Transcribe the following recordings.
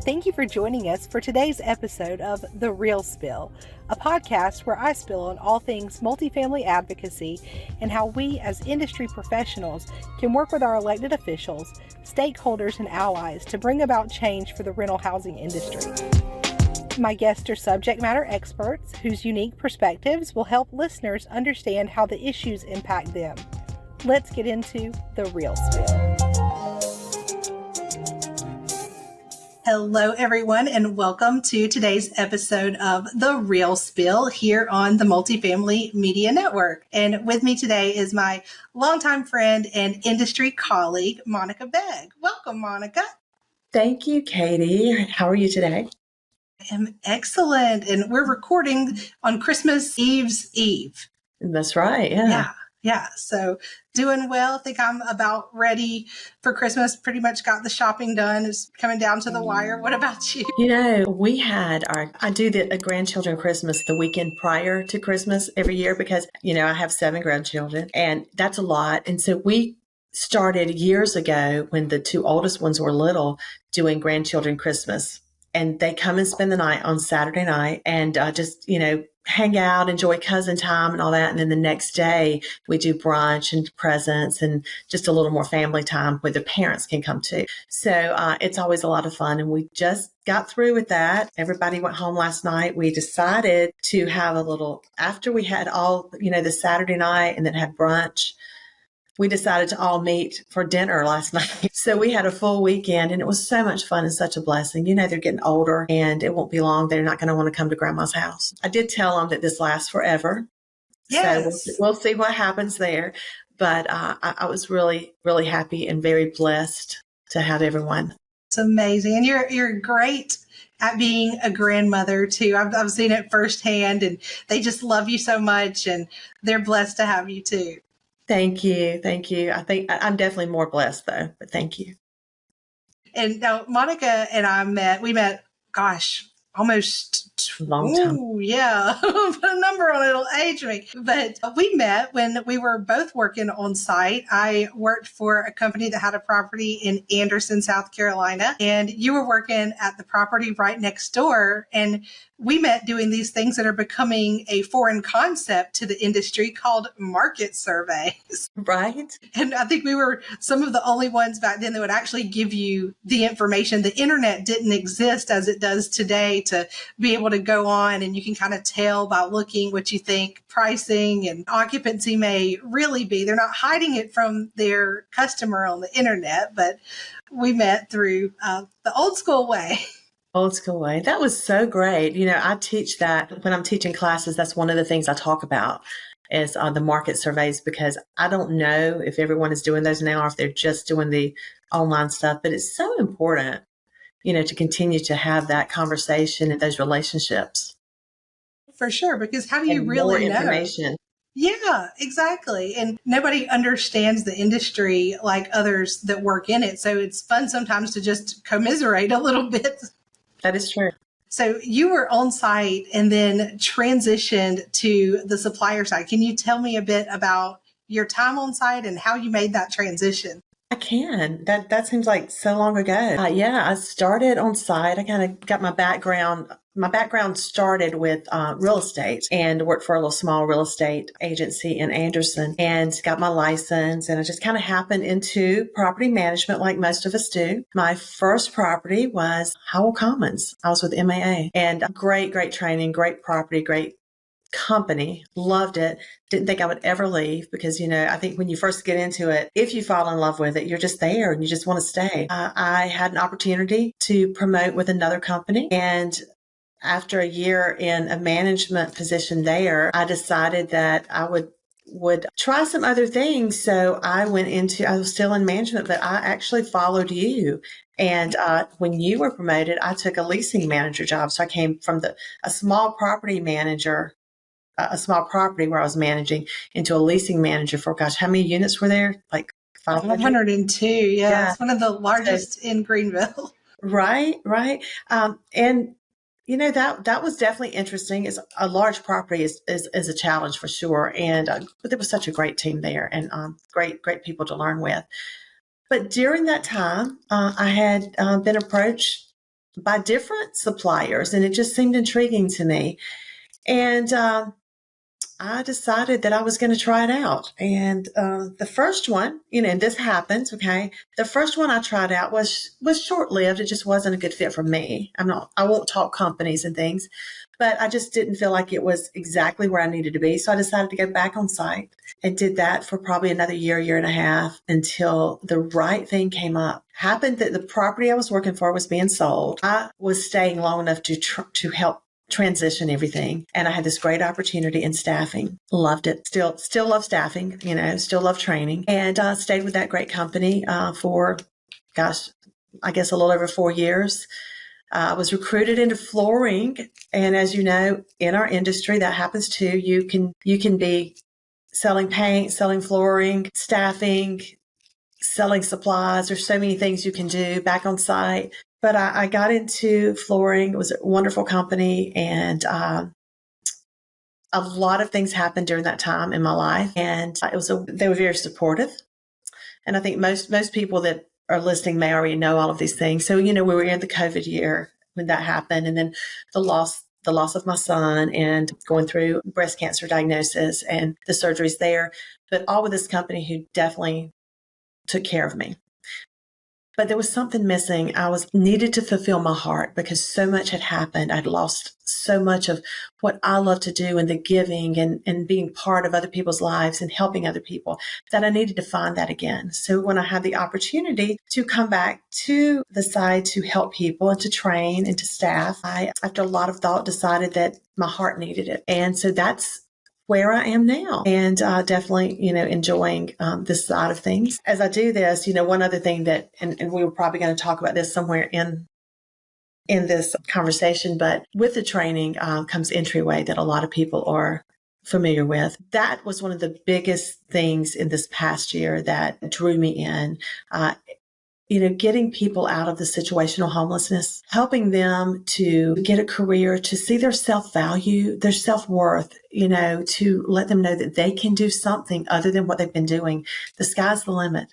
Thank you for joining us for today's episode of The Real Spill, a podcast where I spill on all things multifamily advocacy and how we as industry professionals can work with our elected officials, stakeholders, and allies to bring about change for the rental housing industry. My guests are subject matter experts whose unique perspectives will help listeners understand how the issues impact them. Let's get into The Real Spill. Hello, everyone, and welcome to today's episode of The Real Spill here on the Multifamily Media Network. And with me today is my longtime friend and industry colleague, Monica Begg. Welcome, Monica. Thank you, Katie. How are you today? I am excellent. And we're recording on Christmas Eve's Eve. That's right. Yeah. So doing well. I think I'm about ready for Christmas. Pretty much got the shopping done. It's coming down to the wire. What about you? You know, I do a grandchildren Christmas the weekend prior to Christmas every year because, I have 7 grandchildren and that's a lot. And so we started years ago when the 2 oldest ones were little doing grandchildren Christmas. And they come and spend the night on Saturday night and just hang out, enjoy cousin time and all that. And then the next day we do brunch and presents and just a little more family time where the parents can come too. So it's always a lot of fun. And we just got through with that. Everybody went home last night. We decided to have a little, after we had all, the Saturday night and then had brunch, we decided to all meet for dinner last night. So we had a full weekend and it was so much fun and such a blessing. They're getting older and it won't be long. They're not going to want to come to grandma's house. I did tell them that this lasts forever. Yes. So we'll see what happens there. But I was really, really happy and very blessed to have everyone. It's amazing. And you're great at being a grandmother too. I've seen it firsthand and they just love you so much and they're blessed to have you too. Thank you. I think I'm definitely more blessed though, but thank you. And now Monica and we met, almost a long time. Ooh, yeah. Put a number on it, it'll age me. But we met when we were both working on site. I worked for a company that had a property in Anderson, South Carolina, and you were working at the property right next door. And we met doing these things that are becoming a foreign concept to the industry called market surveys. Right. And I think we were some of the only ones back then that would actually give you the information. The internet didn't exist as it does today to be able to go on and you can kind of tell by looking what you think pricing and occupancy may really be. They're not hiding it from their customer on the internet, but we met through the old school way. Old school way. That was so great. I teach that when I'm teaching classes. That's one of the things I talk about is the market surveys, because I don't know if everyone is doing those now or if they're just doing the online stuff, but it's so important, to continue to have that conversation and those relationships. For sure, because how do you really more know? Information. Yeah, exactly. And nobody understands the industry like others that work in it. So it's fun sometimes to just commiserate a little bit. That is true. So you were on site and then transitioned to the supplier side. Can you tell me a bit about your time on site and how you made that transition? I can. That seems like so long ago. I started on site. I kind of got my background. My background started with real estate and worked for a little small real estate agency in Anderson and got my license. And I just kind of happened into property management like most of us do. My first property was Howell Commons. I was with MAA and great training, great property, great company. Loved it. Didn't think I would ever leave because, I think when you first get into it, if you fall in love with it, you're just there and you just want to stay. I had an opportunity to promote with another company, and after a year in a management position there, I decided that I would try some other things. So I was still in management, but I actually followed you. And when you were promoted, I took a leasing manager job. So I came from a small property manager, a small property where I was managing, into a leasing manager for, how many units were there? Like 500? 102. Yeah. It's one of the largest in Greenville. Right. And that was definitely interesting. It's a large property is a challenge for sure. And but there was such a great team there and great people to learn with. But during that time, I had been approached by different suppliers, and it just seemed intriguing to me. And I decided that I was going to try it out. And the first one, and this happens, okay. The first one I tried out was short lived. It just wasn't a good fit for me. I won't talk companies and things, but I just didn't feel like it was exactly where I needed to be. So I decided to go back on site and did that for probably another year and a half until the right thing came up. Happened that the property I was working for was being sold. I was staying long enough to help transition everything. And I had this great opportunity in staffing. Loved it. Still love staffing, still love training, and stayed with that great company for, I guess a little over 4 years. I was recruited into flooring. And as you know, in our industry, that happens too. You can be selling paint, selling flooring, staffing, selling supplies. There's so many things you can do back on site. But I got into flooring. It was a wonderful company, and a lot of things happened during that time in my life. And they were very supportive. And I think most people that are listening may already know all of these things. So, we were in the COVID year when that happened, and then the loss of my son, and going through breast cancer diagnosis and the surgeries there. But all with this company who definitely took care of me. But there was something missing. I was needed to fulfill my heart because so much had happened. I'd lost so much of what I love to do, and the giving and being part of other people's lives and helping other people, that I needed to find that again. So when I had the opportunity to come back to the side to help people and to train and to staff, I, after a lot of thought, decided that my heart needed it. And so that's where I am now, and definitely, enjoying this side of things. As I do this, one other thing that, and we were probably going to talk about this somewhere in this conversation, but with the training comes Entryway that a lot of people are familiar with. That was one of the biggest things in this past year that drew me in. Getting people out of the situational homelessness, helping them to get a career, to see their self-value, their self-worth, to let them know that they can do something other than what they've been doing. The sky's the limit.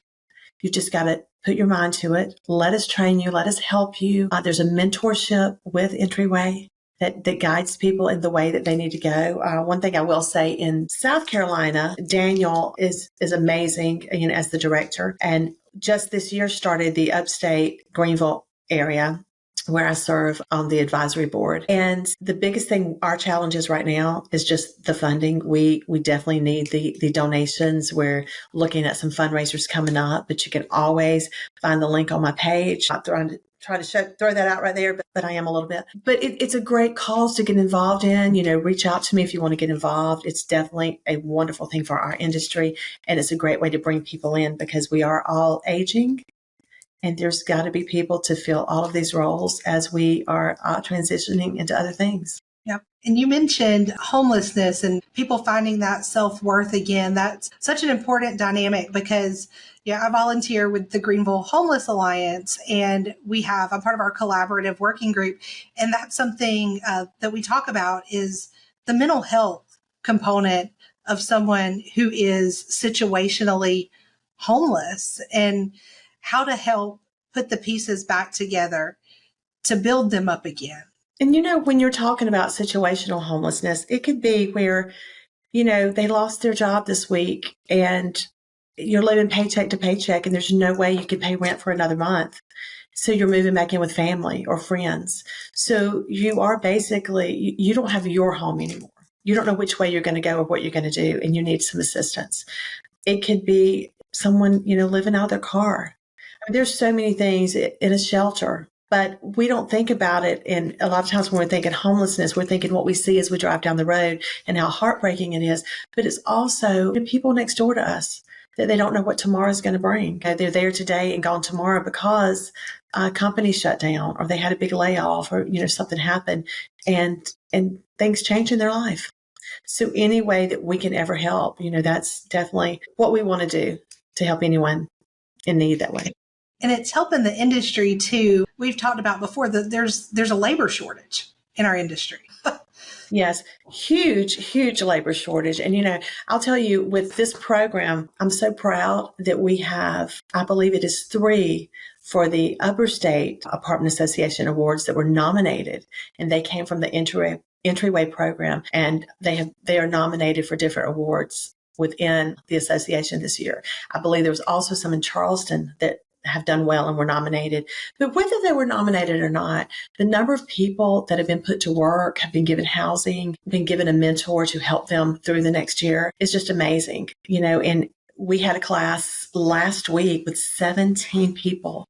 You just got to put your mind to it. Let us train you. Let us help you. There's a mentorship with Entryway that guides people in the way that they need to go. One thing I will say, in South Carolina, Daniel is amazing, as the director. And just this year started the upstate Greenville area, where I serve on the advisory board. And the biggest thing, our challenge is right now, is just the funding. We definitely need the donations. We're looking at some fundraisers coming up, but you can always find the link on my page. I'm not try to throw that out right there, but I am a little bit. But it's a great cause to get involved in. Reach out to me if you want to get involved. It's definitely a wonderful thing for our industry, and it's a great way to bring people in because we are all aging. And there's got to be people to fill all of these roles as we are transitioning into other things. Yep. And you mentioned homelessness and people finding that self-worth again. That's such an important dynamic because, I volunteer with the Greenville Homeless Alliance, and I'm part of our collaborative working group. And that's something that we talk about is the mental health component of someone who is situationally homeless, and how to help put the pieces back together to build them up again. And, when you're talking about situational homelessness, it could be where, they lost their job this week and you're living paycheck to paycheck and there's no way you could pay rent for another month. So you're moving back in with family or friends. So you are basically, you don't have your home anymore. You don't know which way you're going to go or what you're going to do, and you need some assistance. It could be someone, living out of their car. There's so many things in a shelter, but we don't think about it. And a lot of times when we're thinking homelessness, we're thinking what we see as we drive down the road and how heartbreaking it is. But it's also the people next door to us that they don't know what tomorrow is going to bring. They're there today and gone tomorrow because a company shut down or they had a big layoff or, something happened and things change in their life. So any way that we can ever help, that's definitely what we want to do to help anyone in need that way. And it's helping the industry too. We've talked about before that there's a labor shortage in our industry. Yes, huge labor shortage. And, I'll tell you, with this program, I'm so proud that we have, I believe it is 3 for the Upper State Apartment Association Awards that were nominated, and they came from the entryway program, and they are nominated for different awards within the association this year. I believe there was also some in Charleston that have done well and were nominated. But whether they were nominated or not, the number of people that have been put to work, have been given housing, been given a mentor to help them through the next year is just amazing. And we had a class last week with 17 people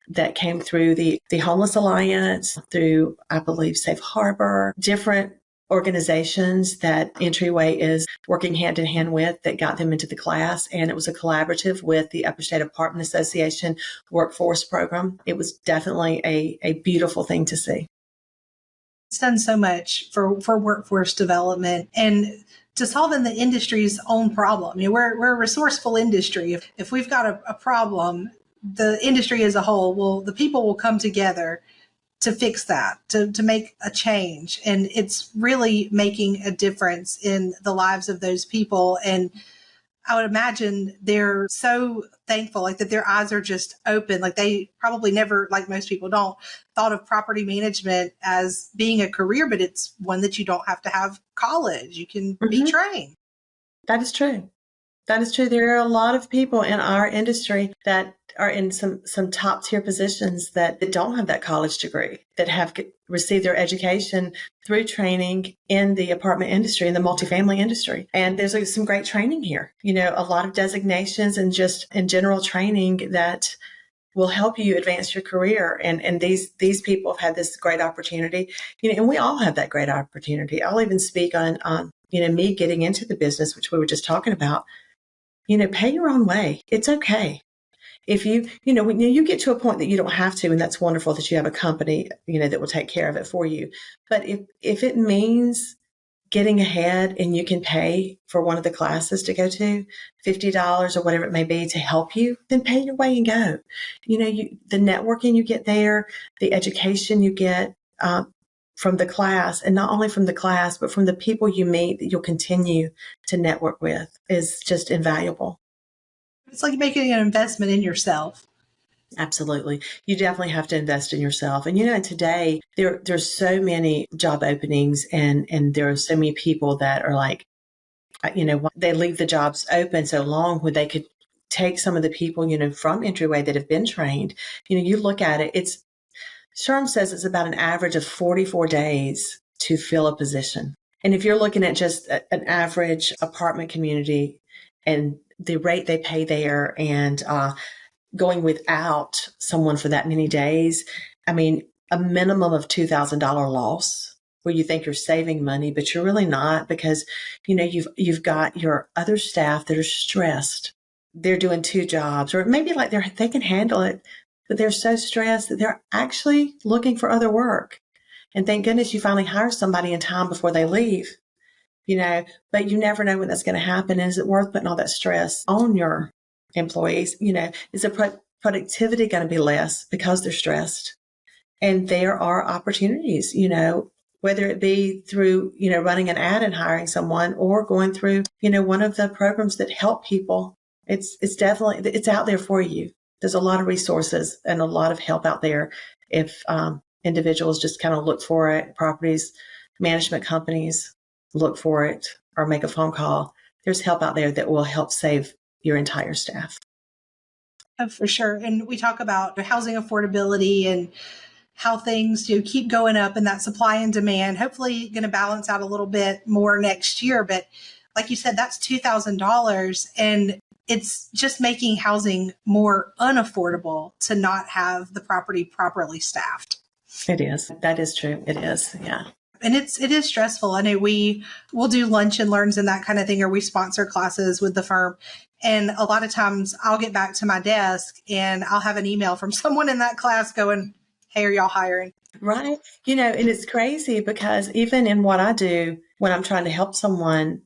that came through the Homeless Alliance, through, I believe, Safe Harbor, different organizations that Entryway is working hand in hand with that got them into the class. And it was a collaborative with the Upper State Apartment Association workforce program. It was definitely a beautiful thing to see. It's done so much for workforce development and to solving the industry's own problem. We're a resourceful industry. If we've got a problem, the industry as a whole the people will come together to fix that, to make a change. And it's really making a difference in the lives of those people. And I would imagine they're so thankful, like that their eyes are just open. Like they probably never, like most people don't, thought of property management as being a career, but it's one that you don't have to have college. You can be trained. That is true. That is true. There are a lot of people in our industry that are in some top tier positions that don't have that college degree, that have received their education through training in the apartment industry, in the multifamily industry. And there's some great training here, a lot of designations and just in general training that will help you advance your career. And these people have had this great opportunity, and we all have that great opportunity. I'll even speak on me getting into the business, which we were just talking about. Pay your own way. It's okay. If when you get to a point that you don't have to, and that's wonderful that you have a company, that will take care of it for you. But if it means getting ahead and you can pay for one of the classes to go to, $50 or whatever it may be to help you, then pay your way and go. The networking you get there, the education you get from the class, and not only from the class, but from the people you meet that you'll continue to network with is just invaluable. It's like making an investment in yourself. Absolutely. You definitely have to invest in yourself. And, today there's so many job openings and there are so many people that are like, they leave the jobs open so long when they could take some of the people, from Entryway that have been trained. You look at it, Sherm says it's about an average of 44 days to fill a position. And if you're looking at just an average apartment community and the rate they pay there and going without someone for that many days, I mean, a minimum of $2,000 loss where you think you're saving money, but you're really not, because, you've got your other staff that are stressed. They're doing two jobs, or maybe like they can handle it, but they're so stressed that they're actually looking for other work. And thank goodness you finally hire somebody in time before they leave, but you never know when that's going to happen. And is it worth putting all that stress on your employees? Is the productivity going to be less because they're stressed? And there are opportunities, whether it be through, running an ad and hiring someone, or going through, one of the programs that help people. It's definitely, it's out there for you. There's a lot of resources and a lot of help out there if individuals just kind of look for it. Properties management companies look for it or make a phone call. There's help out there that will help save your entire staff. Oh, for sure. And we talk about housing affordability and how things do keep going up, and that supply and demand, hopefully going to balance out a little bit more next year. But like you said, that's $2,000, and it's just making housing more unaffordable to not have the property properly staffed. It is. That is true. It is. Yeah. And it is stressful. I know we'll do lunch and learns and that kind of thing, or we sponsor classes with the firm. And a lot of times I'll get back to my desk and I'll have an email from someone in that class going, "Hey, are y'all hiring?" Right. And it's crazy because even in what I do, when I'm trying to help someone,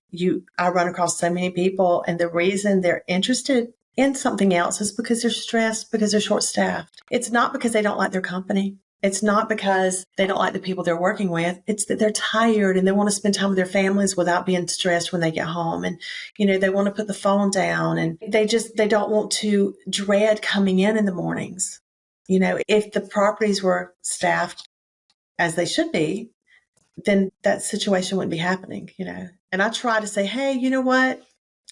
I run across so many people, and the reason they're interested in something else is because they're stressed, because they're short-staffed. It's not because they don't like their company. It's not because they don't like the people they're working with. It's that they're tired and they want to spend time with their families without being stressed when they get home. And, they want to put the phone down, and they don't want to dread coming in the mornings. If the properties were staffed as they should be, then that situation wouldn't be happening. And I try to say, hey, you know what?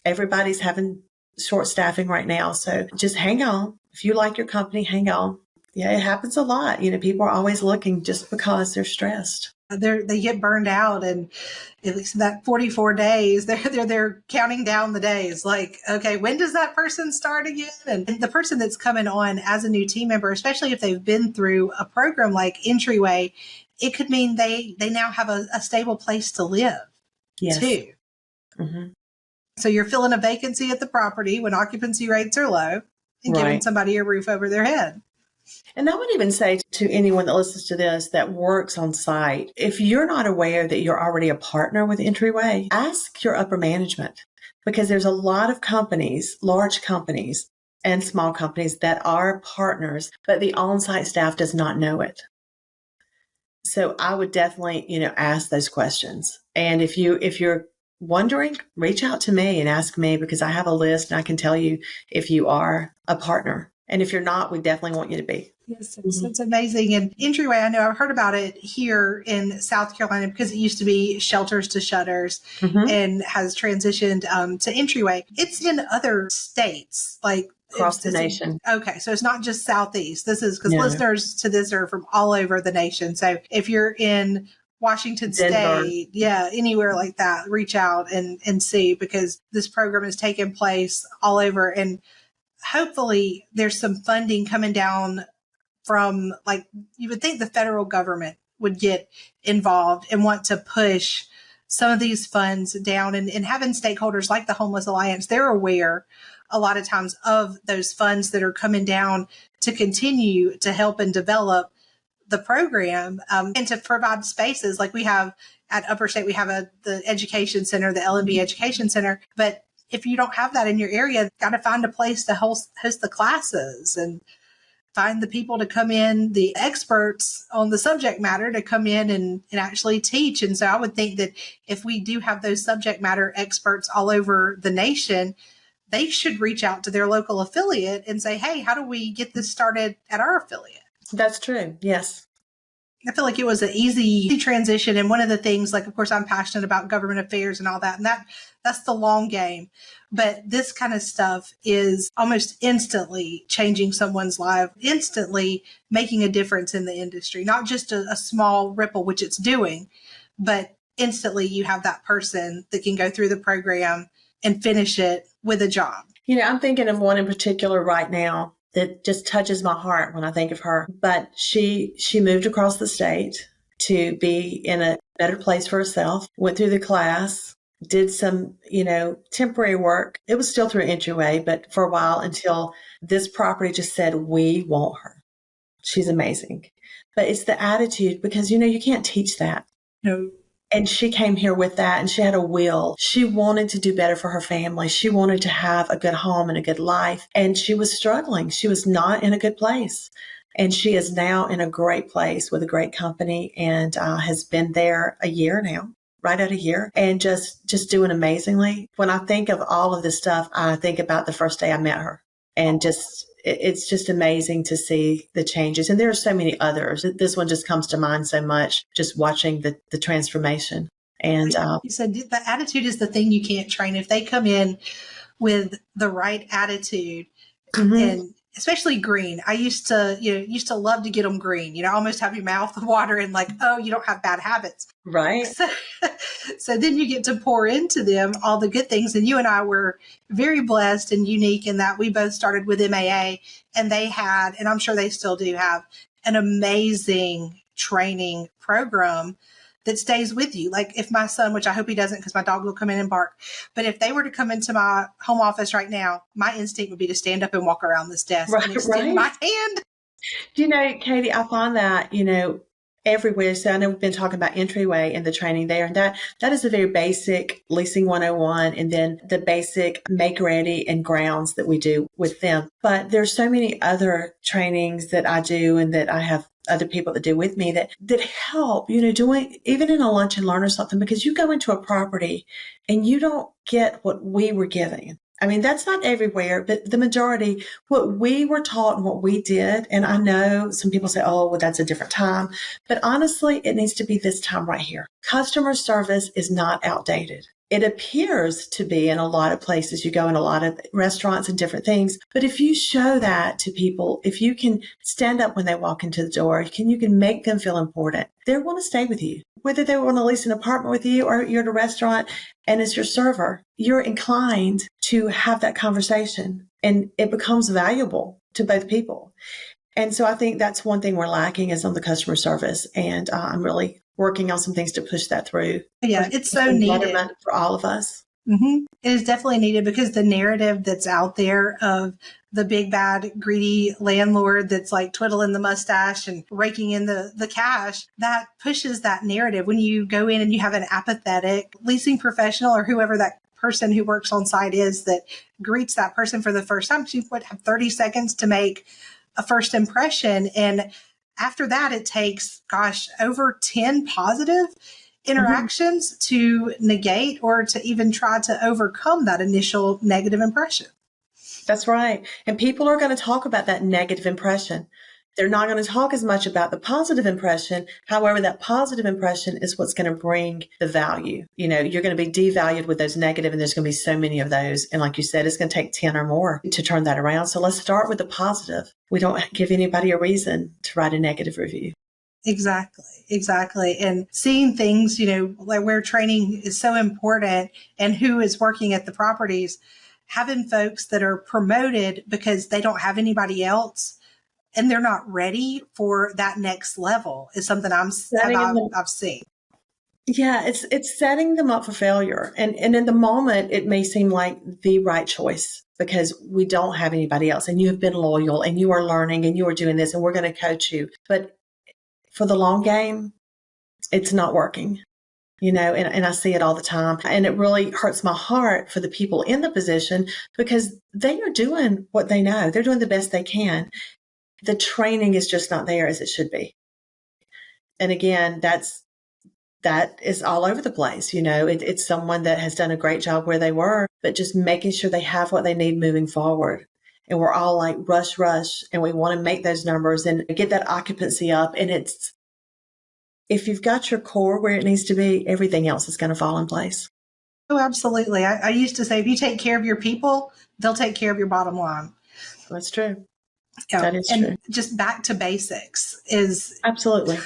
Everybody's having short staffing right now. So just hang on. If you like your company, hang on. Yeah, it happens a lot. People are always looking just because they're stressed. They get burned out, and at least that 44 days, they're counting down the days. Like, okay, when does that person start again? And the person that's coming on as a new team member, especially if they've been through a program like Entryway, it could mean they now have a stable place to live, yes. too. Mm-hmm. So you're filling a vacancy at the property when occupancy rates are low and giving somebody a roof over their head. And I would even say to anyone that listens to this that works on site, if you're not aware that you're already a partner with Entryway, ask your upper management, because there's a lot of companies, large companies and small companies, that are partners, but the on-site staff does not know it. So I would definitely, ask those questions. And if you're wondering, reach out to me and ask me, because I have a list and I can tell you if you are a partner. And if you're not, we definitely want you to be. Yes, it's amazing. And Entryway, I know I've heard about it here in South Carolina because it used to be Shelters to Shutters and has transitioned to Entryway. It's in other states, like across the nation. Okay, so it's not just Southeast. This is because listeners to this are from all over the nation. So if you're in Washington Denver. State, anywhere like that, reach out and see, because this program is taking place all over. And hopefully there's some funding coming down from, like, you would think the federal government would get involved and want to push some of these funds down, and having stakeholders like the Homeless Alliance, they're aware a lot of times of those funds that are coming down to continue to help and develop the program, and to provide spaces like we have at Upper State. We have the education center, the L&B Education Center. But if you don't have that in your area, got to find a place to host the classes and find the people to come in, the experts on the subject matter to come in and actually teach. And so I would think that if we do have those subject matter experts all over the nation, they should reach out to their local affiliate and say, hey, how do we get this started at our affiliate? That's true. Yes. I feel like it was an easy transition. And one of the things, like, of course, I'm passionate about government affairs and all that, and that's the long game. But this kind of stuff is almost instantly changing someone's life, instantly making a difference in the industry, not just a small ripple, which it's doing, but instantly you have that person that can go through the program and finish it with a job. I'm thinking of one in particular right now that just touches my heart when I think of her. But she moved across the state to be in a better place for herself, went through the class, did some, temporary work. It was still through Entryway, but for a while, until this property just said, we want her. She's amazing. But it's the attitude, because, you can't teach that. No. And she came here with that, and she had a will. She wanted to do better for her family. She wanted to have a good home and a good life. And she was struggling. She was not in a good place. And she is now in a great place with a great company, and has been there a year now, right at a year, and just doing amazingly. When I think of all of this stuff, I think about the first day I met her, and it's just amazing to see the changes. And there are so many others. This one just comes to mind so much, just watching the transformation. And you said the attitude is the thing you can't train. If they come in with the right attitude, and especially green. I used to love to get them green, almost have your mouth watering, like, oh, you don't have bad habits. Right. So then you get to pour into them all the good things. And you and I were very blessed and unique in that we both started with MAA, and they had, and I'm sure they still do have, an amazing training program that stays with you. Like, if my son, which I hope he doesn't because my dog will come in and bark, but if they were to come into my home office right now, my instinct would be to stand up and walk around this desk and extend my hand. Katie, I find that, everywhere. So I know we've been talking about Entryway and the training there, and that is a very basic leasing 101, and then the basic make ready and grounds that we do with them. But there's so many other trainings that I do, and that I have other people that do with me that help, doing even in a lunch and learn or something, because you go into a property and you don't get what we were giving I mean, that's not everywhere, but the majority, what we were taught and what we did, and I know some people say, oh, well, that's a different time. But honestly, it needs to be this time right here. Customer service is not outdated. It appears to be in a lot of places. You go in a lot of restaurants and different things. But if you show that to people, if you can stand up when they walk into the door, you can make them feel important, they want to stay with you. Whether they want to lease an apartment with you or you're at a restaurant and it's your server, you're inclined to have that conversation and it becomes valuable to both people. And so I think that's one thing we're lacking is on the customer service. And I'm really working on some things to push that through. Yeah, it's so needed for all of us. Mm-hmm. It is definitely needed because the narrative that's out there of the big bad greedy landlord that's like twiddling the mustache and raking in the cash, that pushes that narrative. When you go in and you have an apathetic leasing professional or whoever that person who works on site is that greets that person for the first time, you would have 30 seconds to make a first impression. And after that, it takes, over 10 positive interactions to negate or to even try to overcome that initial negative impression. That's right. And people are going to talk about that negative impression. They're not going to talk as much about the positive impression. However, that positive impression is what's going to bring the value. You know, you're going to be devalued with those negative, and there's going to be so many of those. And like you said, it's going to take 10 or more to turn that around. So let's start with the positive. We don't give anybody a reason to write a negative review. Exactly. And seeing things, like where training is so important and who is working at the properties, having folks that are promoted because they don't have anybody else and they're not ready for that next level is something I've seen. Yeah, it's setting them up for failure. And in the moment, it may seem like the right choice because we don't have anybody else and you have been loyal and you are learning and you are doing this and we're going to coach you. But for the long game, it's not working, and I see it all the time. And it really hurts my heart for the people in the position because they are doing what they know. They're doing the best they can. The training is just not there as it should be. And again, that is all over the place. It's someone that has done a great job where they were, but just making sure they have what they need moving forward. And we're all like rush, and we want to make those numbers and get that occupancy up. And if you've got your core where it needs to be, everything else is going to fall in place. Oh, absolutely. I used to say, if you take care of your people, they'll take care of your bottom line. That's true. Yeah. That is true. Just back to basics is absolutely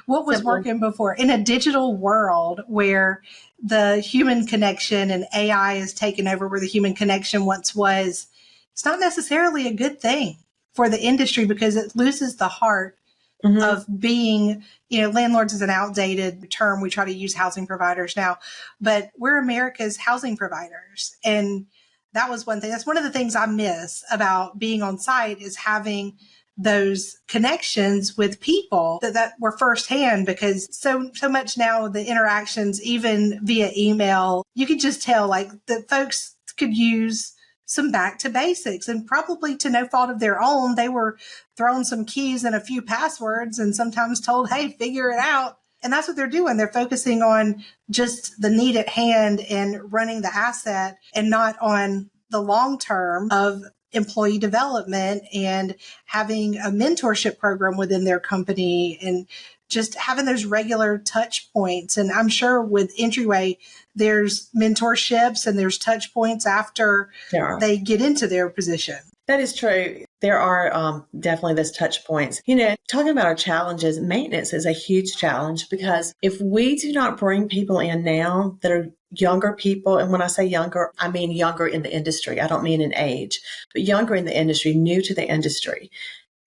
what was working before in a digital world where the human connection and AI is taken over where the human connection once was. It's not necessarily a good thing for the industry because it loses the heart of being, landlords is an outdated term. We try to use housing providers now, but we're America's housing providers. And that was one thing. That's one of the things I miss about being on site is having those connections with people that were firsthand because so much now the interactions, even via email, you could just tell like that folks could use some back to basics and probably to no fault of their own. They were thrown some keys and a few passwords and sometimes told, hey, figure it out. And that's what they're doing. They're focusing on just the need at hand and running the asset and not on the long term of employee development and having a mentorship program within their company and just having those regular touch points. And I'm sure with Entryway, there's mentorships and there's touch points after they get into their position. That is true. There are definitely those touch points. Talking about our challenges, maintenance is a huge challenge because if we do not bring people in now that are younger people, and when I say younger, I mean younger in the industry. I don't mean in age, but younger in the industry, new to the industry,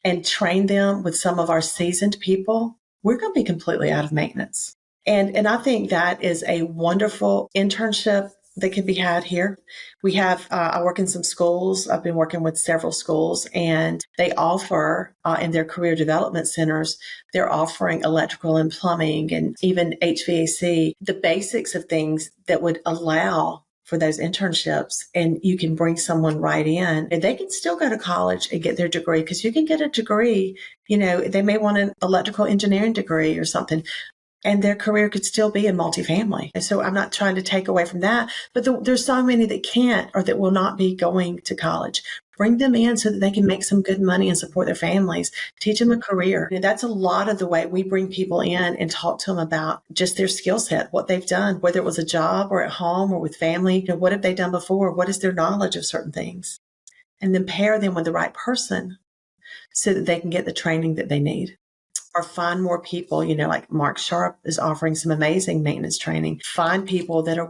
and train them with some of our seasoned people, we're going to be completely out of maintenance. And I think that is a wonderful internship that can be had here. We have, I work in some schools. I've been working with several schools and they offer in their career development centers, they're offering electrical and plumbing and even HVAC, the basics of things that would allow for those internships. And you can bring someone right in and they can still go to college and get their degree because you can get a degree, they may want an electrical engineering degree or something. and their career could still be in multifamily. And so I'm not trying to take away from that, but there's so many that can't or that will not be going to college. Bring them in so that they can make some good money and support their families. Teach them a career. And that's a lot of the way we bring people in and talk to them about just their skill set, what they've done, whether it was a job or at home or with family. What have they done before? What is their knowledge of certain things? And then pair them with the right person so that they can get the training that they need. Or find more people, like Mark Sharp is offering some amazing maintenance training. Find people that are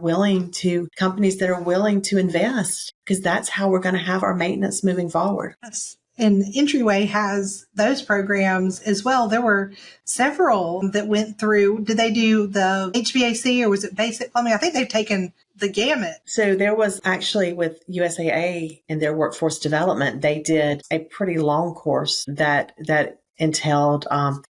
companies that are willing to invest, because that's how we're going to have our maintenance moving forward. Yes. And Entryway has those programs as well. There were several that went through. Did they do the HVAC or was it basic plumbing? I think they've taken the gamut. So there was actually with USAA in their workforce development, they did a pretty long course that entailed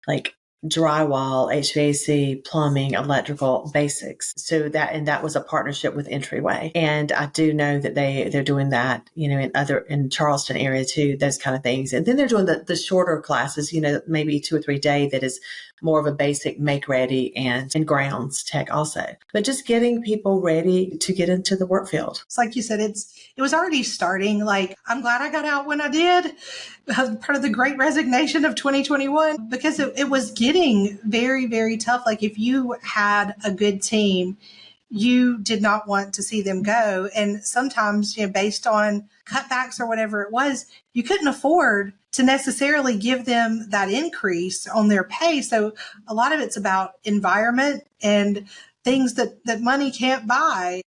like drywall, HVAC, plumbing, electrical basics. So that was a partnership with Entryway. And I do know that they're doing that, in Charleston area too, those kind of things. And then they're doing the shorter classes, maybe 2 or 3 day that is more of a basic make ready and grounds tech also. But just getting people ready to get into the work field. It's like you said, it was already starting. Like, I'm glad I got out when I did. Part of the great resignation of 2021, because it was getting very, very tough. Like, if you had a good team, you did not want to see them go. And sometimes, based on cutbacks or whatever it was, you couldn't afford to necessarily give them that increase on their pay. So a lot of it's about environment and things that money can't buy.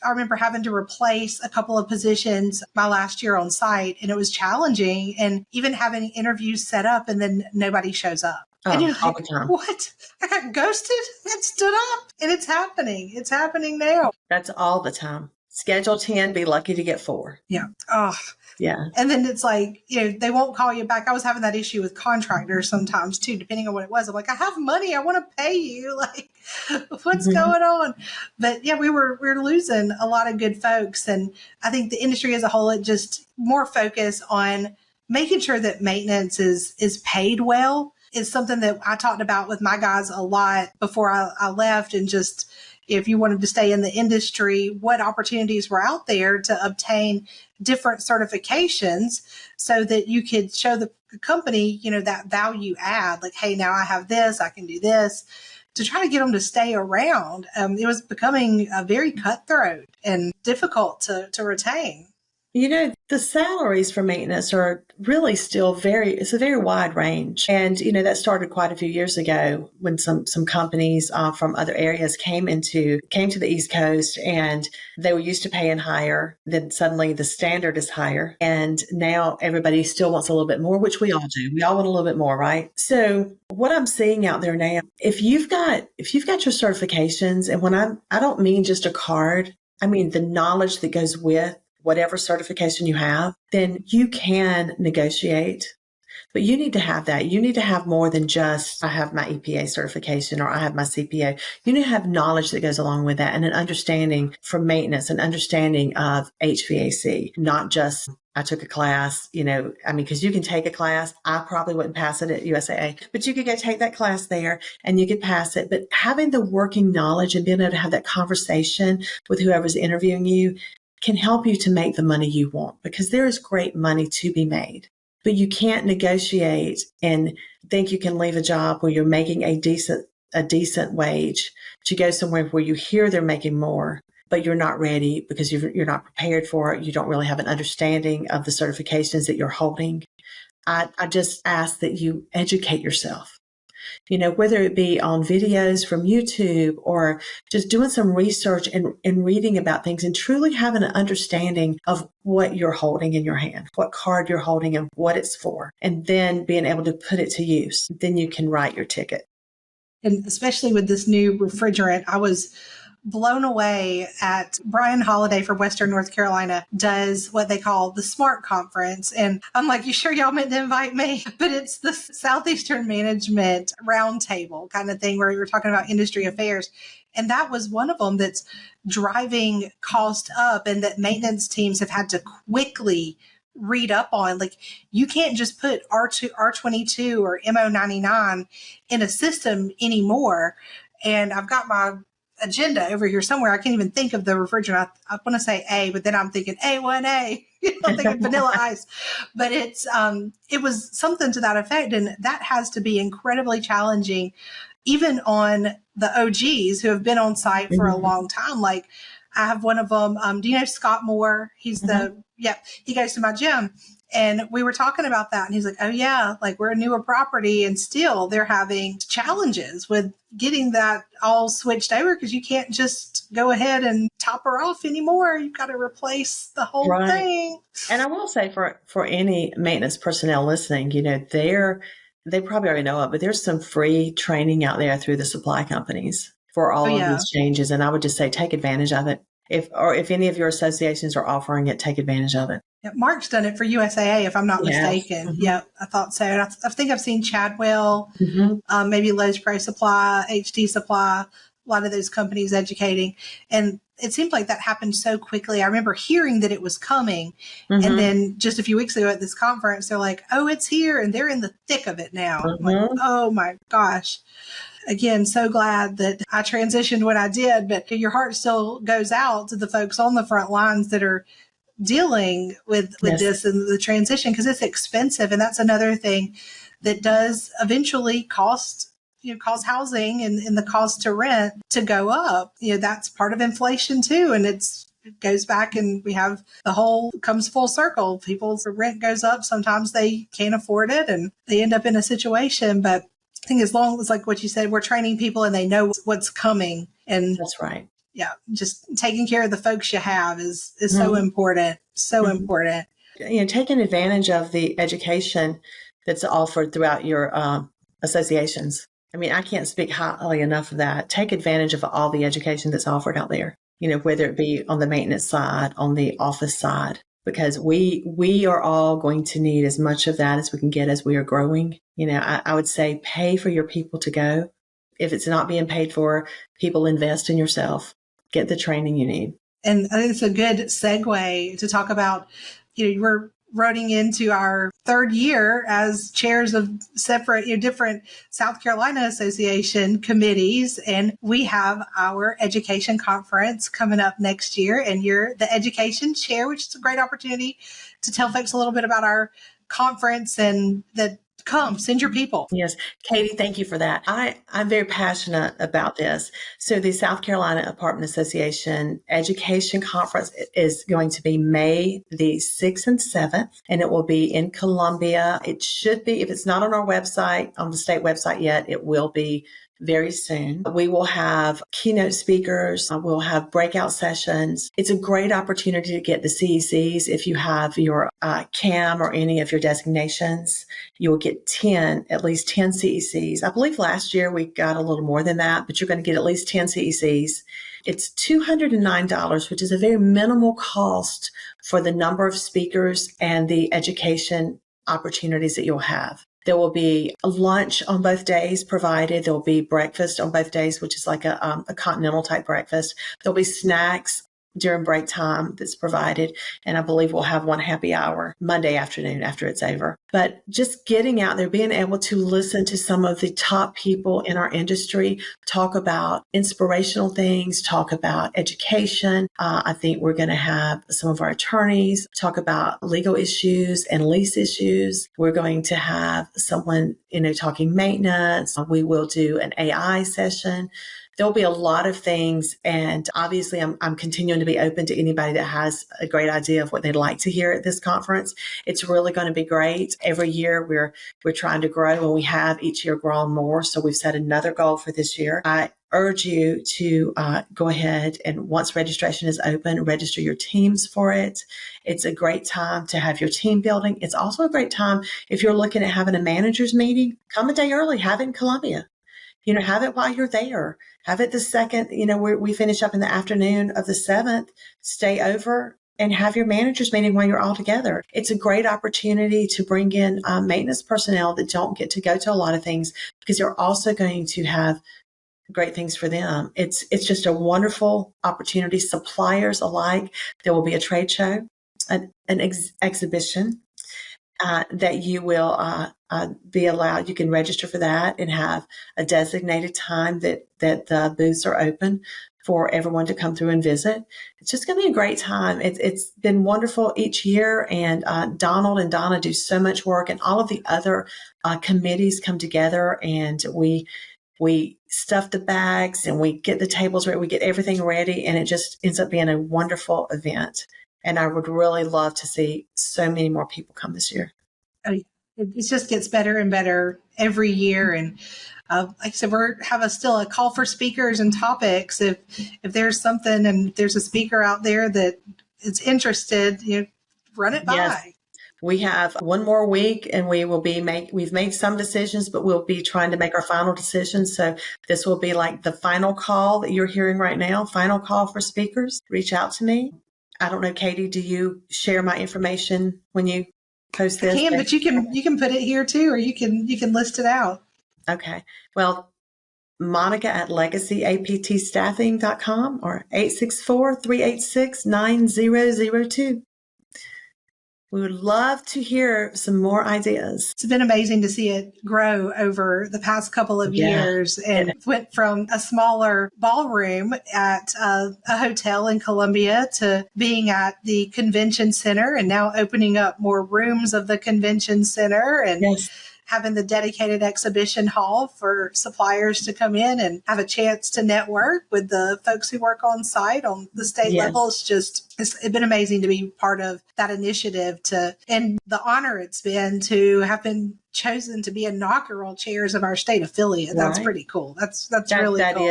I remember having to replace a couple of positions my last year on site, and it was challenging. And even having interviews set up and then nobody shows up. And you're All like, the time. what? I got ghosted and stood up, and it's happening. It's happening now. That's all the time. Schedule 10, be lucky to get 4. Yeah. Oh, yeah. And then it's like, they won't call you back. I was having that issue with contractors sometimes too, depending on what it was. I'm like, I have money. I want to pay you. Like, what's going on? But yeah, we're losing a lot of good folks. And I think the industry as a whole, it just more focus on making sure that maintenance is paid well is something that I talked about with my guys a lot before I left. And just, if you wanted to stay in the industry, what opportunities were out there to obtain different certifications so that you could show the company, that value add, like, hey, now I have this, I can do this, to try to get them to stay around. It was becoming very cutthroat and difficult to retain. The salaries for maintenance are really still it's a very wide range. And, that started quite a few years ago when some companies from other areas came to the East Coast, and they were used to paying higher. Then suddenly the standard is higher. And now everybody still wants a little bit more, which we all do. We all want a little bit more, right? So what I'm seeing out there now, if you've got your certifications, and when I don't mean just a card, I mean the knowledge that goes with whatever certification you have, then you can negotiate. But you need to have that. You need to have more than just, I have my EPA certification or I have my CPA. You need to have knowledge that goes along with that, and an understanding for maintenance, an understanding of HVAC, not just I took a class, because you can take a class. I probably wouldn't pass it at USAA, but you could go take that class there and you could pass it. But having the working knowledge and being able to have that conversation with whoever's interviewing you can help you to make the money you want, because there is great money to be made. But you can't negotiate and think you can leave a job where you're making a decent wage to go somewhere where you hear they're making more, but you're not ready because you're not prepared for it. You don't really have an understanding of the certifications that you're holding. I just ask that you educate yourself. Whether it be on videos from YouTube or just doing some research and reading about things and truly having an understanding of what you're holding in your hand, what card you're holding and what it's for, and then being able to put it to use. Then you can write your ticket. And especially with this new refrigerant, I was blown away at Brian Holiday from Western North Carolina does what they call the SMART conference. And I'm like, you sure y'all meant to invite me? But it's the Southeastern Management Roundtable kind of thing where we were talking about industry affairs. And that was one of them that's driving cost up, and that maintenance teams have had to quickly read up on. Like, you can't just put R22 or MO99 in a system anymore. And I've got my agenda over here somewhere. I can't even think of the refrigerant. I want to say A, but then I'm thinking A1A. I'm thinking vanilla ice, but it was something to that effect. And that has to be incredibly challenging, even on the OGs who have been on site for a long time. Like, I have one of them. Do you know Scott Moore? He's he goes to my gym. And we were talking about that. And he's like, oh, yeah, like, we're a newer property and still they're having challenges with getting that all switched over, because you can't just go ahead and top her off anymore. You've got to replace the whole thing. And I will say for any maintenance personnel listening, they probably already know it, but there's some free training out there through the supply companies for all of these changes. And I would just say, take advantage of it. If any of your associations are offering it, take advantage of it. Yeah, Mark's done it for USAA, if I'm not mistaken. Mm-hmm. Yeah, I thought so. And I think I've seen Chadwell, maybe Lowe's Pro Supply, HD Supply, a lot of those companies educating. And it seemed like that happened so quickly. I remember hearing that it was coming. And then just a few weeks ago at this conference, they're like, oh, it's here. And they're in the thick of it now. I'm like, oh my gosh. Again, so glad that I transitioned when I did, but your heart still goes out to the folks on the front lines that are dealing with this and the transition, because it's expensive. And that's another thing that does eventually cause housing and the cost to rent to go up. That's part of inflation too. And it goes back, and we have the whole comes full circle. People's rent goes up. Sometimes they can't afford it and they end up in a situation. But I think as long as, like what you said, we're training people and they know what's coming. And that's right. Yeah, just taking care of the folks you have is so important. So important. Taking advantage of the education that's offered throughout your associations. I mean, I can't speak highly enough of that. Take advantage of all the education that's offered out there, whether it be on the maintenance side, on the office side, because we are all going to need as much of that as we can get as we are growing. I would say pay for your people to go. If it's not being paid for, people invest in yourself. Get the training you need. And I think it's a good segue to talk about, we're running into our third year as chairs of separate, different South Carolina Association committees. And we have our education conference coming up next year. And you're the education chair, which is a great opportunity to tell folks a little bit about our conference and that. Come, send your people. Yes. Katie, thank you for that. I'm very passionate about this. So the South Carolina Apartment Association Education Conference is going to be May the 6th and 7th, and it will be in Columbia. It should be, if it's not on our website, on the state website yet, it will be very soon. We will have keynote speakers. We'll have breakout sessions. It's a great opportunity to get the CECs. If you have your CAM or any of your designations, you will get at least 10 CECs. I believe last year we got a little more than that, but you're going to get at least 10 CECs. It's $209, which is a very minimal cost for the number of speakers and the education opportunities that you'll have. There will be a lunch on both days provided. There will be breakfast on both days, which is like a continental type breakfast. There'll be snacks during break time that's provided. And I believe we'll have one happy hour Monday afternoon after it's over. But just getting out there, being able to listen to some of the top people in our industry talk about inspirational things, talk about education. I think we're going to have some of our attorneys talk about legal issues and lease issues. We're going to have someone, talking maintenance. We will do an AI session. There'll be a lot of things. And obviously I'm continuing to be open to anybody that has a great idea of what they'd like to hear at this conference. It's really going to be great. Every year we're trying to grow, and we have each year grown more. So we've set another goal for this year. I urge you to go ahead and once registration is open, register your teams for it. It's a great time to have your team building. It's also a great time if you're looking at having a manager's meeting, come a day early, have it in Columbia. Have it while you're there. Have it the second, we finish up in the afternoon of the 7th, stay over and have your manager's meeting while you're all together. It's a great opportunity to bring in maintenance personnel that don't get to go to a lot of things, because you're also going to have great things for them. It's just a wonderful opportunity. Suppliers alike. There will be a trade show. an exhibition that you will be allowed. You can register for that and have a designated time that the booths are open for everyone to come through and visit. It's just going to be a great time. It's been wonderful each year, and Donald and Donna do so much work, and all of the other committees come together, and we stuff the bags and we get the tables ready, we get everything ready, and it just ends up being a wonderful event. And I would really love to see so many more people come this year. It just gets better and better every year. And like I said, still a call for speakers and topics. If there's something and there's a speaker out there that is interested, run it by. Yes. We have one more week, and we've made some decisions, but we'll be trying to make our final decisions. So this will be like the final call that you're hearing right now, final call for speakers. Reach out to me. I don't know, Katie, do you share my information when you post this? I can, but you can put it here too, or you can list it out. Okay. Well, Monica at legacyaptstaffing.com or 864-386-9002. We would love to hear some more ideas. It's been amazing to see it grow over the past couple of years, and went from a smaller ballroom at a hotel in Columbia to being at the convention center, and now opening up more rooms of the convention center, and having the dedicated exhibition hall for suppliers to come in and have a chance to network with the folks who work on site on the state level. It's been amazing to be part of that initiative, and the honor it's been to have been chosen to be inaugural chairs of our state affiliate. That's pretty cool. That's really cool.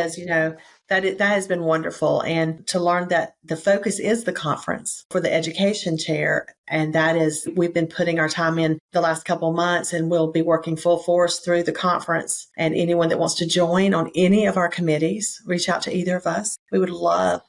That is, that has been wonderful. And to learn that the focus is the conference for the education chair. And that is, we've been putting our time in the last couple of months, and we'll be working full force through the conference. And anyone that wants to join on any of our committees, reach out to either of us. We would love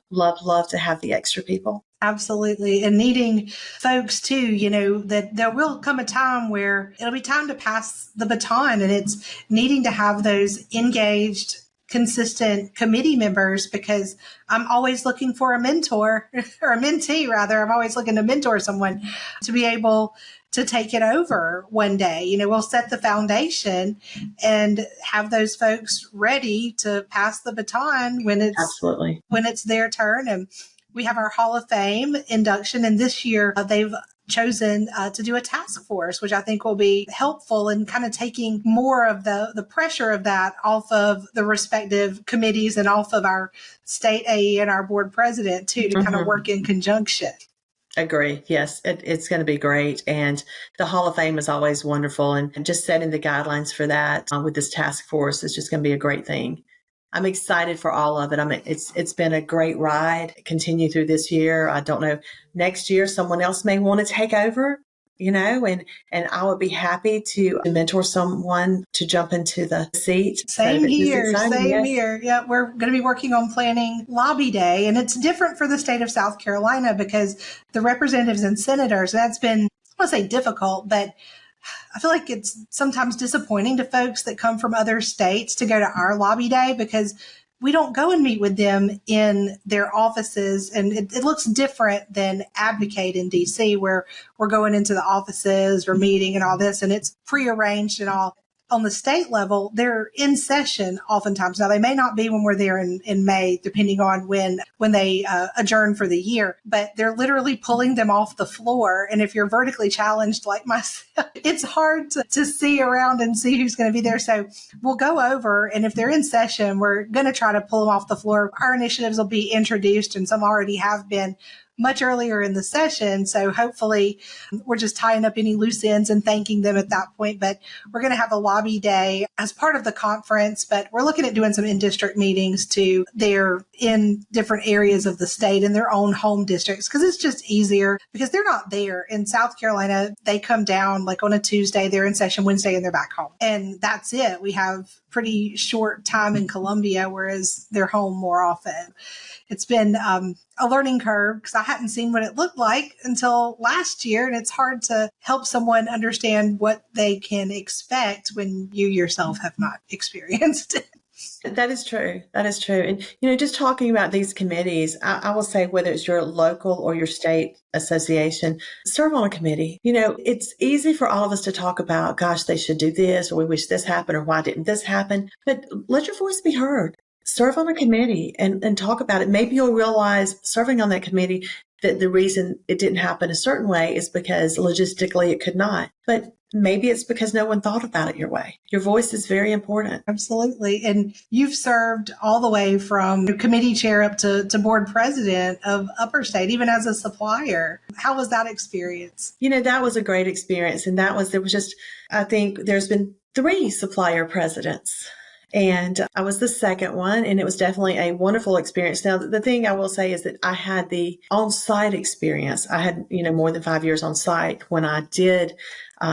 to have the extra people. Absolutely. And needing folks too, that there will come a time where it'll be time to pass the baton, and it's needing to have those engaged, consistent committee members, because I'm always looking for a mentor or a mentee rather. I'm always looking to mentor someone to be able to take it over one day. We'll set the foundation and have those folks ready to pass the baton when it's their turn. And we have our Hall of Fame induction, and this year they've chosen to do a task force, which I think will be helpful in kind of taking more of the pressure of that off of the respective committees and off of our state AE and our board president too, to kind of work in conjunction. Agree. Yes, it's going to be great. And the Hall of Fame is always wonderful. And just setting the guidelines for that with this task force is just going to be a great thing. I'm excited for all of it. It's been a great ride. Continue through this year. I don't know. Next year, someone else may want to take over, and I would be happy to mentor someone to jump into the seat. Same here. Yeah, we're going to be working on planning Lobby Day, and it's different for the state of South Carolina because the representatives and senators, that's been, I want to say difficult, but I feel like it's sometimes disappointing to folks that come from other states to go to our Lobby Day, because we don't go and meet with them in their offices. And it looks different than Advocate in DC, where we're going into the offices, we're meeting and all this, and it's prearranged and all. On the state level, they're in session oftentimes. Now, they may not be when we're there in May, depending on when they adjourn for the year, but they're literally pulling them off the floor. And if you're vertically challenged like myself, it's hard to see around and see who's going to be there. So we'll go over, and if they're in session, we're going to try to pull them off the floor. Our initiatives will be introduced, and some already have been much earlier in the session. So hopefully we're just tying up any loose ends and thanking them at that point. But we're going to have a Lobby Day as part of the conference, but we're looking at doing some in-district meetings too. They're in different areas of the state in their own home districts, because it's just easier because they're not there. In South Carolina, they come down like on a Tuesday, they're in session Wednesday, and they're back home. And that's it. We have pretty short time in Columbia, whereas they're home more often. It's been a learning curve because I hadn't seen what it looked like until last year. And it's hard to help someone understand what they can expect when you yourself have not experienced it. That is true. That is true. And, just talking about these committees, I will say whether it's your local or your state association, serve on a committee. It's easy for all of us to talk about, gosh, they should do this, or we wish this happened, or why didn't this happen? But let your voice be heard. Serve on a committee and talk about it. Maybe you'll realize serving on that committee that the reason it didn't happen a certain way is because logistically it could not. But maybe it's because no one thought about it your way. Your voice is very important. Absolutely. And you've served all the way from committee chair up to board president of Upper State, even as a supplier. How was that experience? That was a great experience. And I think there's been 3 supplier presidents. And I was the second one, and it was definitely a wonderful experience. Now, the thing I will say is that I had the on-site experience. I had, more than 5 years on site when I did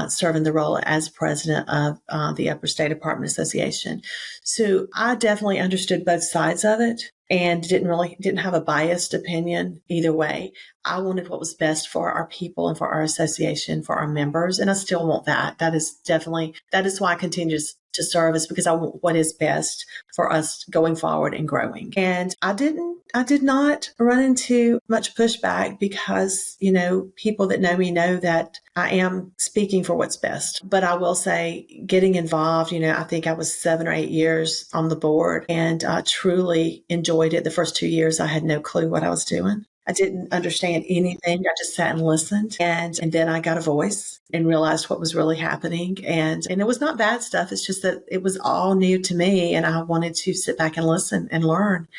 serve in the role as president of the Upper State Apartment Association. So I definitely understood both sides of it and didn't have a biased opinion either way. I wanted what was best for our people and for our association, for our members. And I still want that. That is why I continue to serve, is because I want what is best for us going forward and growing. And I did not run into much pushback because, people that know me know that I am speaking for what's best. But I will say, getting involved, I think I was 7 or 8 years on the board, and I truly enjoyed it. The first 2 years, I had no clue what I was doing. I didn't understand anything. I just sat and listened. And then I got a voice and realized what was really happening. And it was not bad stuff. It's just that it was all new to me. And I wanted to sit back and listen and learn.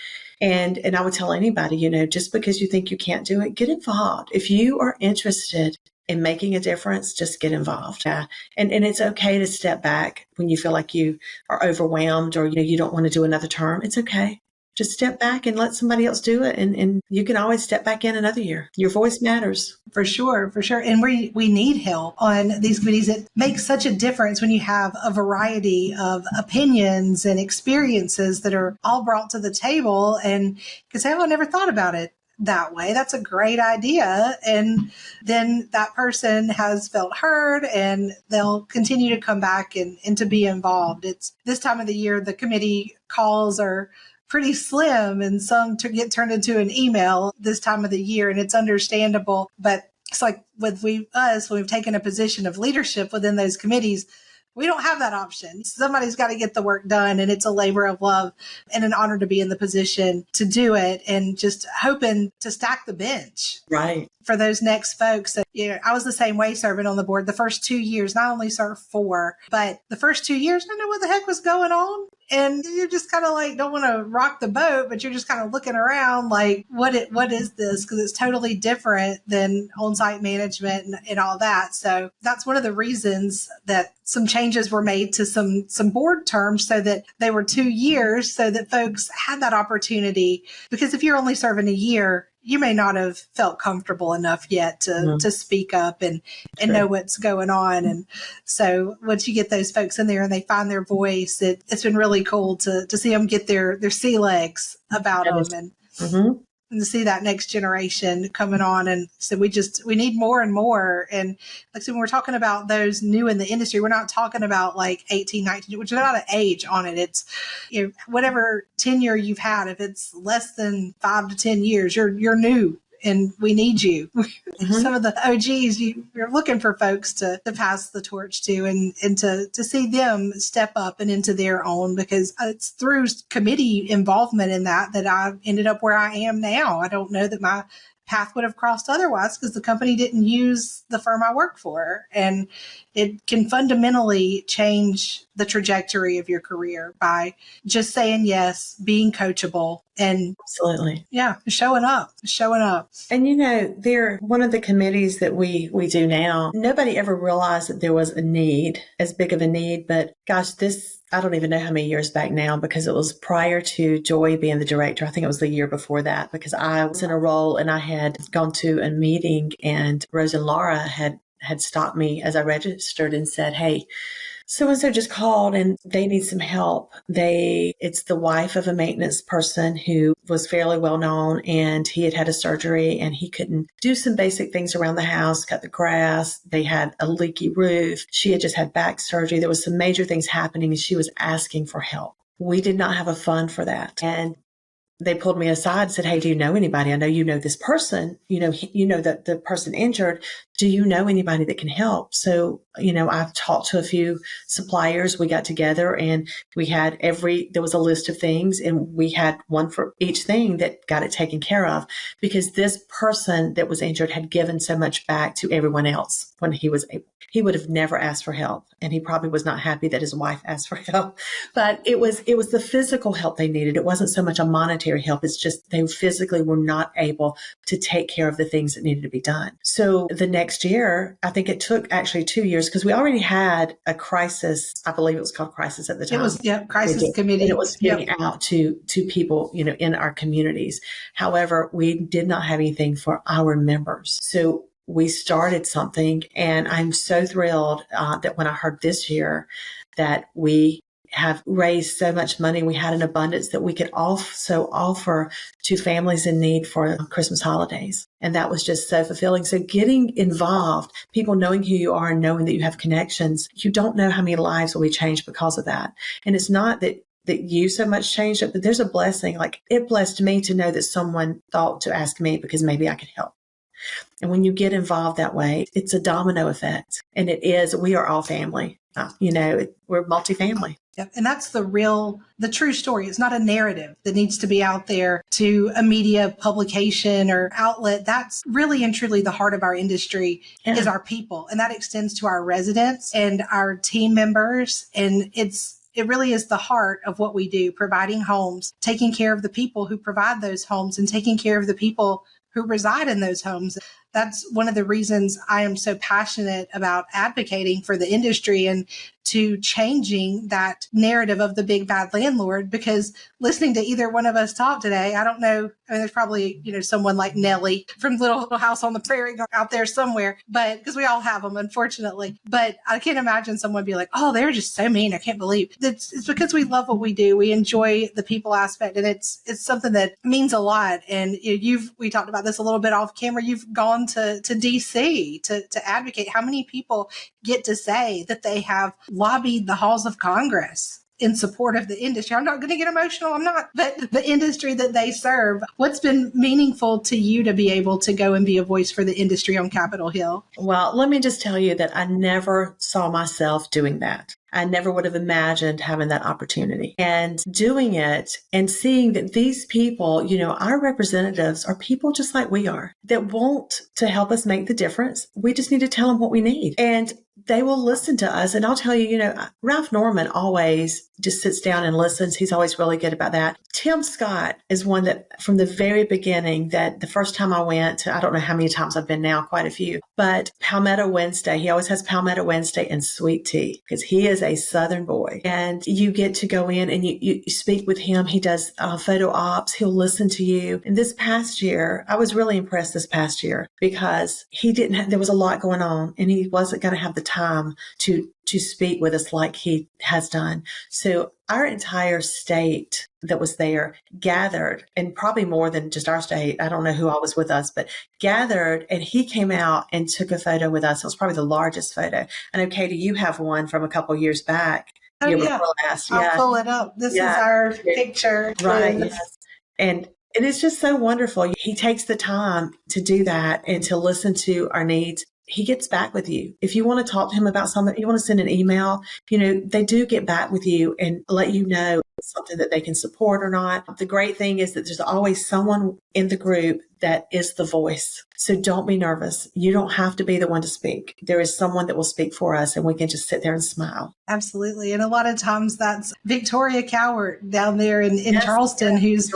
And I would tell anybody, just because you think you can't do it, get involved. If you are interested in making a difference, just get involved. And it's okay to step back when you feel like you are overwhelmed or, you don't want to do another term. It's okay. Just step back and let somebody else do it. And you can always step back in another year. Your voice matters. For sure. And we need help on these committees. It makes such a difference when you have a variety of opinions and experiences that are all brought to the table, and because I never thought about it that way. That's a great idea. And then that person has felt heard and they'll continue to come back and to be involved. It's this time of the year, the committee calls are pretty slim, and some to get turned into an email this time of the year, and it's understandable. But it's like when we've taken a position of leadership within those committees, we don't have that option. Somebody's got to get the work done, and it's a labor of love and an honor to be in the position to do it, and just hoping to stack the bench. Right. For those next folks. I was the same way serving on the board. The first 2 years, not only served 4, but the first 2 years, I didn't know what the heck was going on. And you're just kind of like, don't want to rock the boat, but you're just kind of looking around like, what is this? Because it's totally different than on-site management and all that. So that's one of the reasons that some changes were made to some board terms so that they were 2 years, so that folks had that opportunity. Because if you're only serving a year, you may not have felt comfortable enough yet to speak up and know what's going on. And so once you get those folks in there and they find their voice, it's been really cool to see them get their sea legs about them and to see that next generation coming on. And so we need more and more. And like I said, when we're talking about those new in the industry, we're not talking about like 18, 19, which is not an age on it. It's, whatever tenure you've had, if it's less than 5 to 10 years, you're new. And we need you. Some of the OGs, you're looking for folks to pass the torch to and to see them step up and into their own, because it's through committee involvement in that I ended up where I am now. I don't know that my path would have crossed otherwise, because the company didn't use the firm I work for. And it can fundamentally change the trajectory of your career by just saying yes, being coachable, and absolutely, showing up. And they're one of the committees that we do now. Nobody ever realized that there was a need, as big of a need. But gosh, I don't even know how many years back now, because it was prior to Joy being the director. I think it was the year before that, because I was in a role and I had gone to a meeting, and Rose and Laura had stopped me as I registered and said, "Hey, so-and-so just called and they need some help." It's the wife of a maintenance person who was fairly well known, and he had a surgery and he couldn't do some basic things around the house, cut the grass. They had a leaky roof. She had just had back surgery. There was some major things happening, and she was asking for help. We did not have a fund for that. And they pulled me aside and said, "Hey, do you know anybody? I know you know this person, that the person injured. Do you know anybody that can help?" So, I've talked to a few suppliers. We got together and we had there was a list of things, and we had one for each thing that got it taken care of, because this person that was injured had given so much back to everyone else when he was able. He would have never asked for help, and he probably was not happy that his wife asked for help. But it was the physical help they needed. It wasn't so much a monetary help. It's just they physically were not able to take care of the things that needed to be done. So the next year, I think it took actually 2 years, because we already had a crisis. I believe it was called crisis at the time. It was, crisis committee. And it was getting out to people, in our communities. However, we did not have anything for our members. So we started something, and I'm so thrilled that when I heard this year that we have raised so much money, we had an abundance that we could also offer to families in need for Christmas holidays. And that was just so fulfilling. So getting involved, people knowing who you are and knowing that you have connections, you don't know how many lives will be changed because of that. And it's not that you so much changed it, but there's a blessing. Like, it blessed me to know that someone thought to ask me because maybe I could help. And when you get involved that way, it's a domino effect. And we are all family. We're multifamily. Yep. And that's the true story. It's not a narrative that needs to be out there to a media publication or outlet. That's really and truly the heart of our industry is our people. And that extends to our residents and our team members. And it really is the heart of what we do, providing homes, taking care of the people who provide those homes, and taking care of the people who reside in those homes. That's one of the reasons I am so passionate about advocating for the industry and to changing that narrative of the big bad landlord, because listening to either one of us talk today, I don't know, there's probably, someone like Nellie from Little House on the Prairie out there somewhere, but because we all have them, unfortunately. But I can't imagine someone be like, "Oh, they're just so mean. I can't believe." It's because we love what we do. We enjoy the people aspect, and it's something that means a lot. And we talked about this a little bit off camera. You've gone to DC to advocate. How many people get to say that they have lobbied the halls of Congress in support of the industry? I'm not going to get emotional. I'm not, but the industry that they serve. What's been meaningful to you to be able to go and be a voice for the industry on Capitol Hill? Well, let me just tell you that I never saw myself doing that. I never would have imagined having that opportunity and doing it and seeing that these people, our representatives are people just like we are that want to help us make the difference. We just need to tell them what we need, and they will listen to us. And I'll tell you, Ralph Norman always just sits down and listens. He's always really good about that. Tim Scott is one that from the very beginning, that the first time I went, I don't know how many times I've been now, quite a few, but Palmetto Wednesday, he always has Palmetto Wednesday and sweet tea, because he is a Southern boy. And you get to go in and you speak with him. He does photo ops. He'll listen to you. And this past year, I was really impressed this past year, because there was a lot going on, and he wasn't going to have the time to speak with us like he has done. So our entire state that was there gathered, and probably more than just our state. I don't know who all was with us, but gathered, and he came out and took a photo with us. It was probably the largest photo. I know, Katie, you have one from a couple years back. Oh, yeah. I'll pull it up. This is our picture. Right. Yes. And it is just so wonderful. He takes the time to do that and to listen to our needs. He gets back with you. If you want to talk to him about something, you want to send an email, they do get back with you and let you know something that they can support or not. The great thing is that there's always someone in the group that is the voice. So don't be nervous. You don't have to be the one to speak. There is someone that will speak for us, and we can just sit there and smile. Absolutely. And a lot of times that's Victoria Cowart down there in Charleston, who's,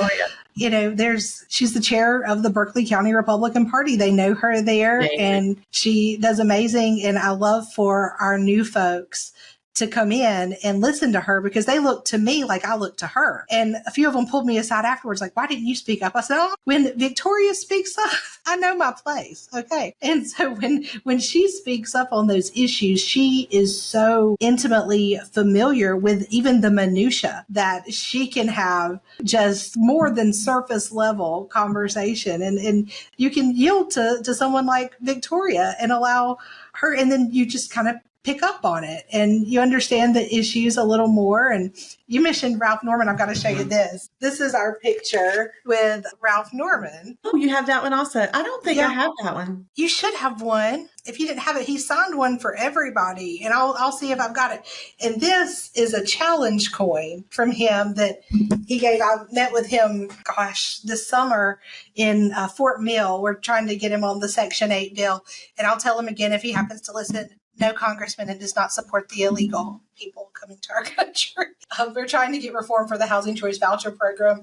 she's the chair of the Berkeley County Republican Party. They know her there, and she does amazing. And I love for our new folks to come in and listen to her, because they look to me like I look to her. And a few of them pulled me aside afterwards, like, "Why didn't you speak up?" I said, "Oh, when Victoria speaks up, I know my place." Okay. And so when she speaks up on those issues, she is so intimately familiar with even the minutia that she can have just more than surface level conversation. And you can yield to someone like Victoria and allow her, and then you just kind of pick up on it and you understand the issues a little more. And you mentioned Ralph Norman. I've got to show you this. This is our picture with Ralph Norman. Oh, you have that one also. I don't think I have that one. You should have one. If you didn't have it, he signed one for everybody, and I'll see if I've got it. And this is a challenge coin from him that he gave. I met with him, this summer in Fort Mill. We're trying to get him on the Section 8 bill, and I'll tell him again if he happens to listen. No congressman and does not support the illegal people coming to our country. We're trying to get reform for the Housing Choice Voucher Program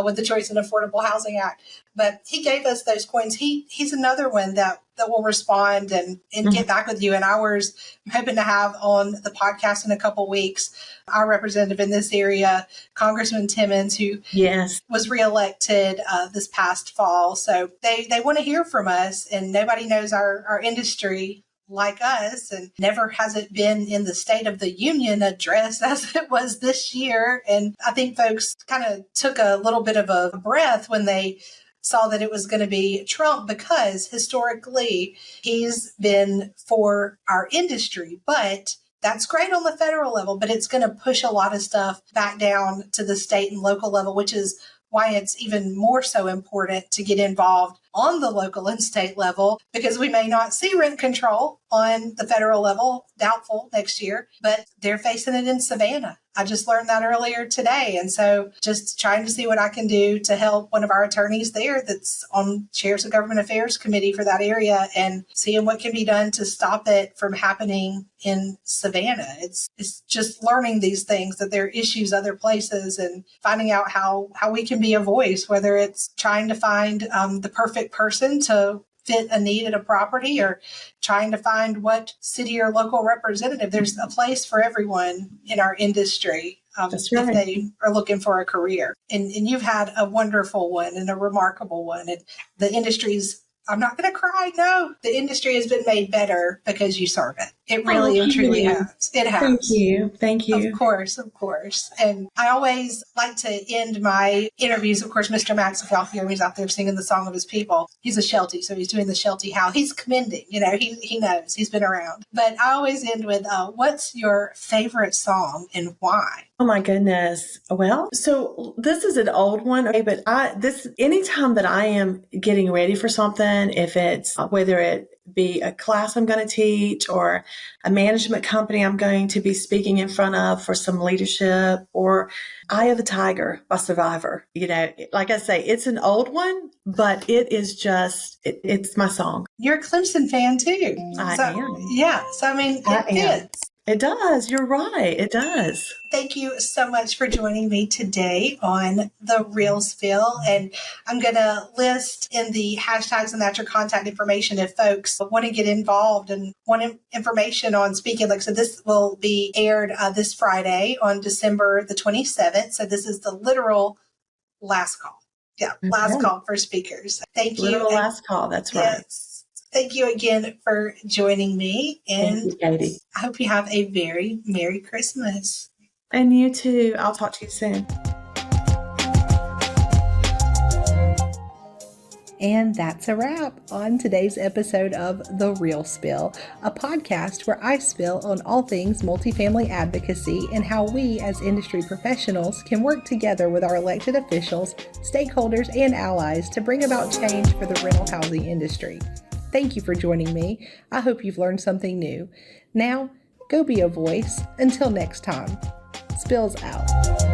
with the Choice and Affordable Housing Act. But he gave us those coins. He's another one that will respond and get back with you. And ours, I'm hoping to have on the podcast in a couple weeks, our representative in this area, Congressman Timmons, who was reelected this past fall. So they want to hear from us, and nobody knows our industry like us, and never has it been in the State of the Union address as it was this year. And I think folks kind of took a little bit of a breath when they saw that it was going to be Trump, because historically he's been for our industry. But that's great on the federal level, but it's going to push a lot of stuff back down to the state and local level, which is why it's even more so important to get involved on the local and state level, because we may not see rent control on the federal level, doubtful next year, but they're facing it in Savannah. I just learned that earlier today. And so just trying to see what I can do to help one of our attorneys there that's on chairs of government affairs committee for that area, and seeing what can be done to stop it from happening in Savannah. It's just learning these things, that there are issues other places, and finding out how we can be a voice, whether it's trying to find the perfect person to fit a need at a property, or trying to find what city or local representative. There's a place for everyone in our industry if they are looking for a career. And you've had a wonderful one and a remarkable one. And the industry's, I'm not going to cry. No, the industry has been made better because you serve it. It really and truly has. It has. Thank you. Of course. And I always like to end my interviews. Of course, Mr. Max, if y'all hear him, he's out there singing the song of his people. He's a Sheltie, so he's doing the Sheltie howl. He's commending, he knows, he's been around. But I always end with, what's your favorite song and why? Oh my goodness. Well, so this is an old one, okay, but anytime that I am getting ready for something, if it's whether it be a class I'm going to teach or a management company I'm going to be speaking in front of for some leadership, or Eye of the Tiger by Survivor. Like I say, it's an old one, but it is just, it's my song. You're a Clemson fan too. I am. Yeah. So, it fits. It does. You're right. It does. Thank you so much for joining me today on The Real Spill. And I'm going to list in the hashtags and that's your contact information if folks want to get involved and want information on speaking. Like I said, this will be aired this Friday on December the 27th. So this is the literal last call. Yeah, last call for speakers. Thank you. Literal last call. That's right. Yes. Thank you again for joining me. And thank you, Katie. I hope you have a very Merry Christmas. And you too. I'll talk to you soon. And that's a wrap on today's episode of The Real Spill, a podcast where I spill on all things multifamily advocacy and how we as industry professionals can work together with our elected officials, stakeholders, and allies to bring about change for the rental housing industry. Thank you for joining me. I hope you've learned something new. Now, go be a voice. Until next time, Spills out.